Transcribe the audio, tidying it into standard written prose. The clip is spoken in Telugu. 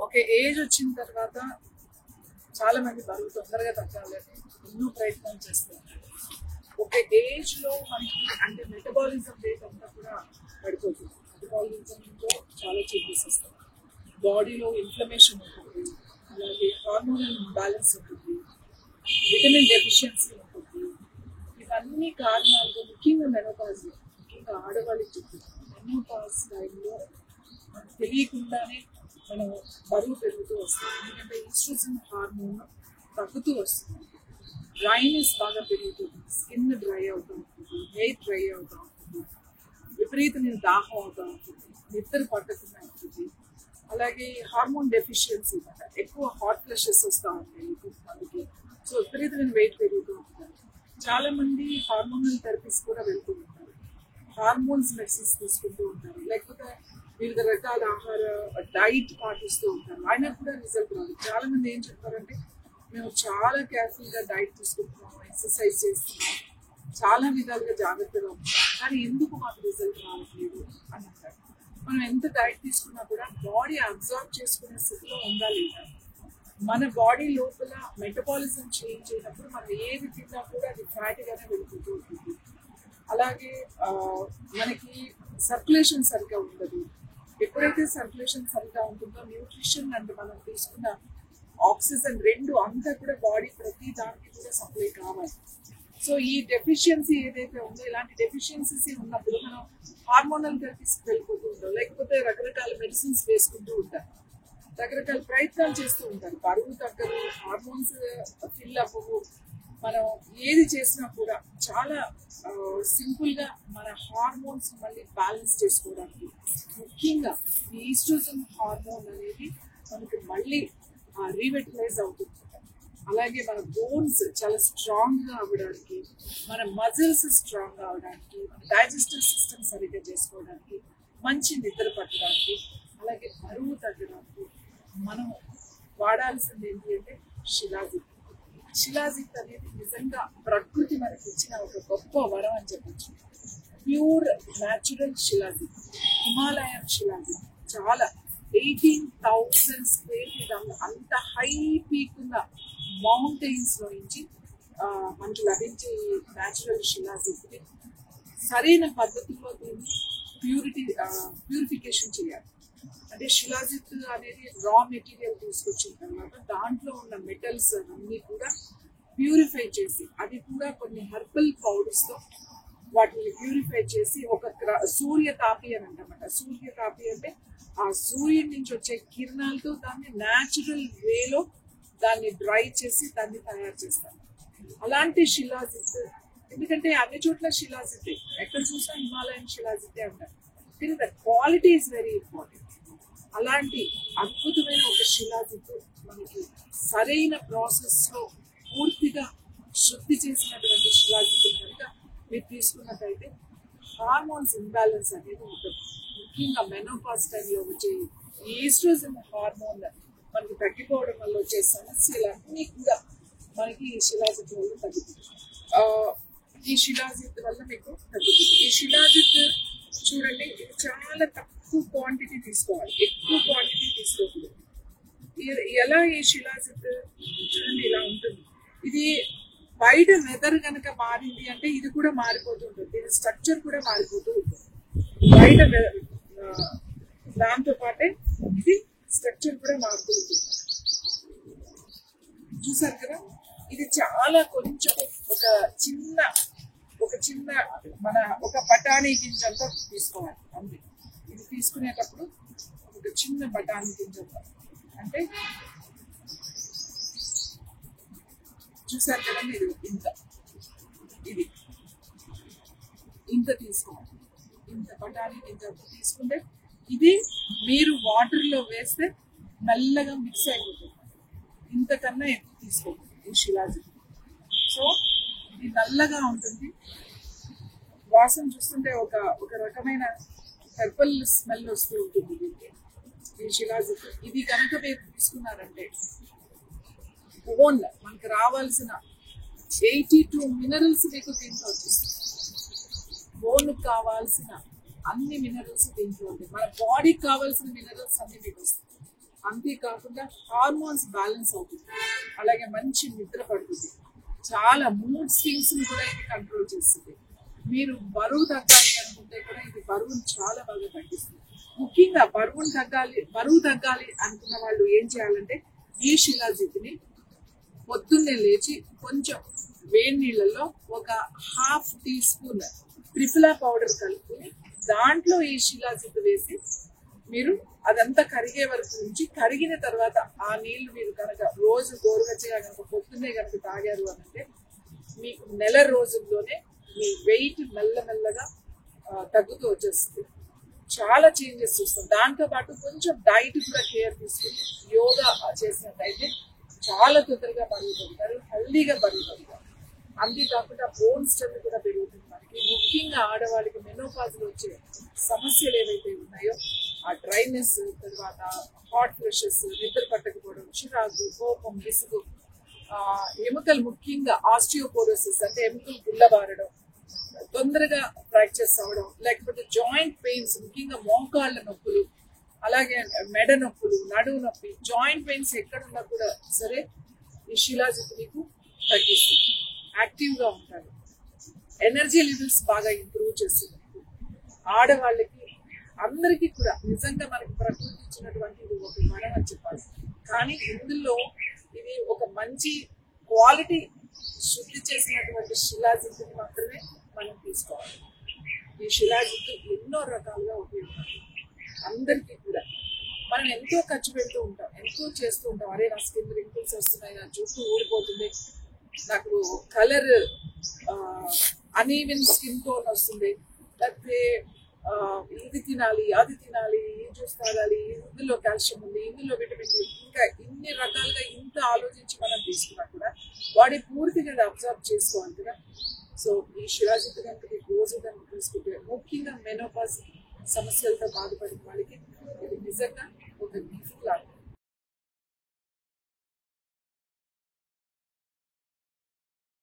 ఒక ఏజ్ వచ్చిన తర్వాత చాలా మంది బరువు తొందరగా తగ్గాలని ఎన్నో ప్రయత్నాలు చేస్తారు. ఒక ఏజ్ లో మనకి అంటే మెటబాలిజం రేట్ అంతా కూడా పడిపోతుంది. మెటబాలిజంలో చాలా చేంజెస్ వస్తాయి. బాడీలో ఇన్ఫ్లమేషన్ ఉంటుంది, అలాగే హార్మోనల్ ఇంబ్యాలెన్స్ ఉంటుంది, విటమిన్ డెఫిషియన్సీ ఉంటుంది. ఇవన్నీ కారణాలతో ముఖ్యంగా మెనోపాజ్, ముఖ్యంగా ఆడవాళ్ళకి చెప్తుంది. మెనోపాజ్ టైంలో మనకు తెలియకుండానే మనం బరువు పెరుగుతూ వస్తాం. ఎందుకంటే ఈస్ట్రోజన్ హార్మోన్ తగ్గుతూ వస్తుంది. డ్రైనెస్ బాగా పెరుగుతుంది, స్కిన్ డ్రై అవుతూ ఉంటుంది, హెయిర్ డ్రై అవుతూ ఉంటుంది, విపరీతమైన దాహం అవుతూ ఉంటుంది, నిద్ర పట్టకుండా ఉంటుంది. అలాగే హార్మోన్ డెఫిషియన్సీ ఎక్కువ హాట్ ఫ్లషెస్ వస్తూ ఉంటాయి కొంతమందికి. సో విపరీతమైన వెయిట్ పెరుగుతూ ఉంటారు. చాలా మంది హార్మోనల్ థెరపీస్ కూడా వెళ్తూ ఉంటారు, హార్మోన్స్ మెడిసిన్స్ తీసుకుంటూ ఉంటారు, లేకపోతే వివిధ రకాల ఆహార డైట్ పాటిస్తూ ఉంటారు. అయినా కూడా రిజల్ట్ రాదు. చాలా మంది ఏం చెప్తారంటే మేము చాలా కేర్ఫుల్ గా డైట్ తీసుకుంటున్నాం, ఎక్సర్సైజ్ చేస్తున్నాం, చాలా విధాలుగా జాగ్రత్తగా ఉంటాం, కానీ ఎందుకు మాకు రిజల్ట్ రావట్లేదు అని అంటారు. మనం ఎంత డైట్ తీసుకున్నా కూడా బాడీ అబ్జర్వ్ చేసుకునే స్థితిలో ఉండాలి. మన బాడీ లోపల మెటబాలిజం చేంజ్ అయినప్పుడు మనం ఏది తిన్నా కూడా అది ఫ్యాట్గానే వెళ్ళిపోతూ ఉంటుంది. అలాగే మనకి సర్క్యులేషన్ సరిగ్గా ఉండదు. ఎప్పుడైతే సర్క్యులేషన్ సరిగ్గా ఉంటుందో న్యూట్రిషన్ అండ్ మనం తీసుకున్న ఆక్సిజన్ రెండు అంతా కూడా బాడీ ప్రతి దానికి కూడా సప్లై కావాలి. సో ఈ డెఫిషియన్సీ ఏదైతే ఉందో, ఇలాంటి డెఫిషియన్సీస్ ఉన్నప్పుడు మనం హార్మోనల్ థెరపీస్ వెళ్ళిపోతూ ఉంటాం, లేకపోతే రకరకాల మెడిసిన్స్ వేసుకుంటూ ఉంటాం, రకరకాల ప్రయత్నాలు చేస్తూ ఉంటారు. బరువు తగ్గదు, హార్మోన్స్ ఫిల్ అవ్వవు. మనం ఏది చేసినా కూడా చాలా సింపుల్ గా మన హార్మోన్స్ మళ్ళీ బ్యాలెన్స్ చేసుకోవడానికి, ముఖ్యంగా ఈ ఈస్ట్రోజన్ హార్మోన్ అనేది మనకి మళ్ళీ రీవెటలైజ్ అవుతుంది. అలాగే మన బోన్స్ చాలా స్ట్రాంగ్ గా అవ్వడానికి, మన మజిల్స్ స్ట్రాంగ్ గా అవడానికి, మన డైజెస్టివ్ సిస్టమ్ సరిగ్గా చేసుకోవడానికి, మంచి నిద్ర పట్టడానికి, అలాగే బరువు తగ్గడానికి మనం వాడాల్సింది ఏంటి అంటే శిలాజిత్. శిలాజిత్ అనేది నిజంగా ప్రకృతి మనకి ఇచ్చిన ఒక గొప్ప వరం అని చెప్పచ్చు. Pure natural shilajit, Himalayan shilajit, చాలా 18,000 స్క్వేర్ ఫీట్ అంత హై పీక్ ఉన్న మౌంటైన్స్ లో నుంచి మనకి లభించే న్యాచురల్ శిలాజిత్ సరైన పద్ధతిలో దీన్ని ప్యూరిఫికేషన్ చేయాలి. అంటే శిలాజిత్ అనేది రా మెటీరియల్ తీసుకొచ్చిన తర్వాత దాంట్లో ఉన్న మెటల్స్ అన్ని కూడా ప్యూరిఫై చేసి, అది కూడా కొన్ని హెర్బల్ పౌడర్స్ తో వాటిని ప్యూరిఫై చేసి ఒక సూర్యతాపి అని అంటామట. సూర్యతాపి అంటే ఆ సూర్యుడి నుంచి వచ్చే కిరణాలతో దాన్ని న్యాచురల్ వేలో దాన్ని డ్రై చేసి దాన్ని తయారు చేస్తాం. అలాంటి శిలాజిత్, ఎందుకంటే అన్ని చోట్ల శిలాజిత్, ఎక్కడ చూసినా హిమాలయన్ శిలాజితే అంటారు, కానీ the quality is very important. అలాంటి అద్భుతమైన ఒక శిలాజిత్ మనకి సరైన ప్రాసెస్ లో పూర్తిగా శుద్ధి చేసినటువంటి శిలాజిత్ కనుక మీరు తీసుకున్నట్టయితే హార్మోన్స్ ఇంబ్యాలెన్స్ అనేది ఉంటుంది. ముఖ్యంగా మెనోపాజ్ టైంలో వచ్చే ఈస్ట్రోజన్ హార్మోన్ మనకి తగ్గిపోవడం వల్ల వచ్చే సమస్యలన్నీ కూడా మనకి ఈ శిలాజిత్ వల్ల తగ్గుతుంది. ఈ శిలాజిత్ వల్ల మీకు తగ్గుతుంది. ఈ శిలాజిత్ చూడండి, ఇది చాలా తక్కువ క్వాంటిటీ తీసుకోవాలి, ఎక్కువ క్వాంటిటీ తీసుకోకూడదు. ఎలా ఈ శిలాజిత్ చూడండి ఇలా ఉంటుంది. ఇది బయట వెదర్ కనుక మారింది అంటే ఇది కూడా మారిపోతూ ఉంటుంది, దీని స్ట్రక్చర్ కూడా మారిపోతూ ఉంటుంది. బయట దాంతో పాటే ఇది స్ట్రక్చర్ కూడా మారుతూ ఉంటుంది. చూసారు కదా, ఇది చాలా కొంచెం ఒక చిన్న మన ఒక బఠానీ గింజంతా తీసుకోవాలి అంతే. ఇది తీసుకునేటప్పుడు ఒక చిన్న బఠానీ గింజంతా, అంటే చూసారు కదా మీరు, ఇది ఇంత తీసుకోవాలి. ఇంత బఠానీ గింజంతా తీసుకుంటే ఇది మీరు వాటర్ లో వేస్తే మెల్లగా మిక్స్ అయిపోతుంది. ఇంతకన్నా ఎక్కువ తీసుకోవాలి ఈ శిలాజిత్. సో ఇది నల్లగా ఉంటుంది, వాసన చూస్తుంటే ఒక రకమైన హెర్బల్ స్మెల్ వస్తూ ఉంటుంది దీనికి, ఈ శిలాజిత్. ఇది కనుక మీరు తీసుకున్నారంటే ఓన్ మనకి రావాల్సిన 82 మినరల్స్ మీకు దీంట్లో వచ్చేస్తుంది. బోన్ కావాల్సిన అన్ని మినరల్స్ దీంట్లో ఉంటాయి, మన బాడీకి కావాల్సిన మినరల్స్ అన్ని మీకు వస్తాయి. అంతేకాకుండా హార్మోన్స్ బ్యాలెన్స్ అవుతుంది, అలాగే మంచి నిద్ర పడుతుంది, చాలా మూడ్ స్వింగ్స్ కూడా ఇది కంట్రోల్ చేస్తుంది. మీరు బరువు తగ్గాలి అనుకుంటే కూడా ఇది బరువును చాలా బాగా తగ్గిస్తుంది. ముఖ్యంగా బరువు తగ్గాలి అనుకున్న వాళ్ళు ఏం చేయాలంటే ఈ శిలాజిత్తుని పొద్దున్నే లేచి కొంచెం వేడి నీళ్ళలో ఒక half teaspoon triphala powder కలుపుకొని దాంట్లో ఈ శిలాజిత్తు వేసి మీరు అదంతా కరిగే వరకు ఉంచి, కరిగిన తర్వాత ఆ నీళ్లు మీరు కనుక రోజు గోరువెచ్చగా కనుక పొద్దున్నే కనుక తాగారు అంటే మీకు నెల రోజుల్లోనే మీ వెయిట్ మెల్లమెల్లగా తగ్గుతూ వచ్చేస్తుంది. చాలా చేంజెస్ చూస్తాం. దాంతో పాటు కొంచెం డైట్ కూడా కేర్ తీసుకుని యోగా చేసినట్టయితే చాలా తొందరగా బరువు తగ్గుతారు, హెల్దీగా బరువు తగ్గుతారు. అంతేకాకుండా బోన్ స్ట్రెంత్ కూడా పెరుగుతుంది. మనకి ముఖ్యంగా ఆడవాళ్ళకి మెనోపాజ్లో వచ్చే సమస్యలు ఏవైతే ఉన్నాయో ఆ డ్రైనెస్, తర్వాత హాట్ ఫ్లషెస్, నిద్ర పట్టకపోవడం, చిరాకు, కోపం, విసుగు, ఎముకలు ముఖ్యంగా ఆస్టియోపోరోసిస్ అంటే ఎముకలు గుల్లబారడం, తొందరగా ఫ్రాక్చర్స్ అవ్వడం, లేకపోతే జాయింట్ పెయిన్స్ ముఖ్యంగా మోకాళ్ళ నొప్పులు, అలాగే మెడ నొప్పులు, నడువు నొప్పి, జాయింట్ పెయిన్స్ ఎక్కడున్నా కూడా సరే ఈ శిలాజిత్తు మీకు తగ్గిస్తుంది. యాక్టివ్గా ఉంటారు, ఎనర్జీ లెవెల్స్ బాగా ఇంప్రూవ్ చేస్తుంది. ఆడవాళ్ళకి అందరికీ కూడా నిజంగా మనకి ప్రకృతి ఇచ్చినటువంటి ఇది ఒక వరం అని చెప్పాలి. కానీ ఇందులో ఇది ఒక మంచి క్వాలిటీ శుద్ధి చేసినటువంటి శిలాజిత్తుని మాత్రమే మనం తీసుకోవాలి. ఈ శిలాజిత్తు ఎన్నో రకాలుగా ఉపయోగపడుతుంది అందరికీ కూడా. మనం ఎంతో ఖర్చు పెడుతూ ఉంటాం, ఎంతో చేస్తూ ఉంటాం. అరే నా స్కిన్ రింకిల్స్ వస్తున్నాయి, నా జుట్టు ఊడిపోతుంది, నాకు కలర్ అనీవెన్ స్కిన్ టోన్ వస్తుంది, లేకపోతే ఇది తినాలి, అది తినాలి, ఈ జ్యూస్ తాగాలి, ఇందులో కాల్షియం ఉంది, ఇందులో విటమిన్ డి, ఇంకా ఇన్ని రకాలుగా ఇంత ఆలోచించి మనం తీసుకున్నా కూడా బాడీ పూర్తిగా అబ్జర్వ్ చేసుకోవాలి కదా. సో ఈ శిలాజిత్తు కనుక రోజు కనుక తీసుకుంటే ముఖ్యంగా మెనోపాజ్ సమస్యలతో బాధపడిన వాళ్ళకి ఇది నిజంగా ఒక గిఫ్ట్ లాగా.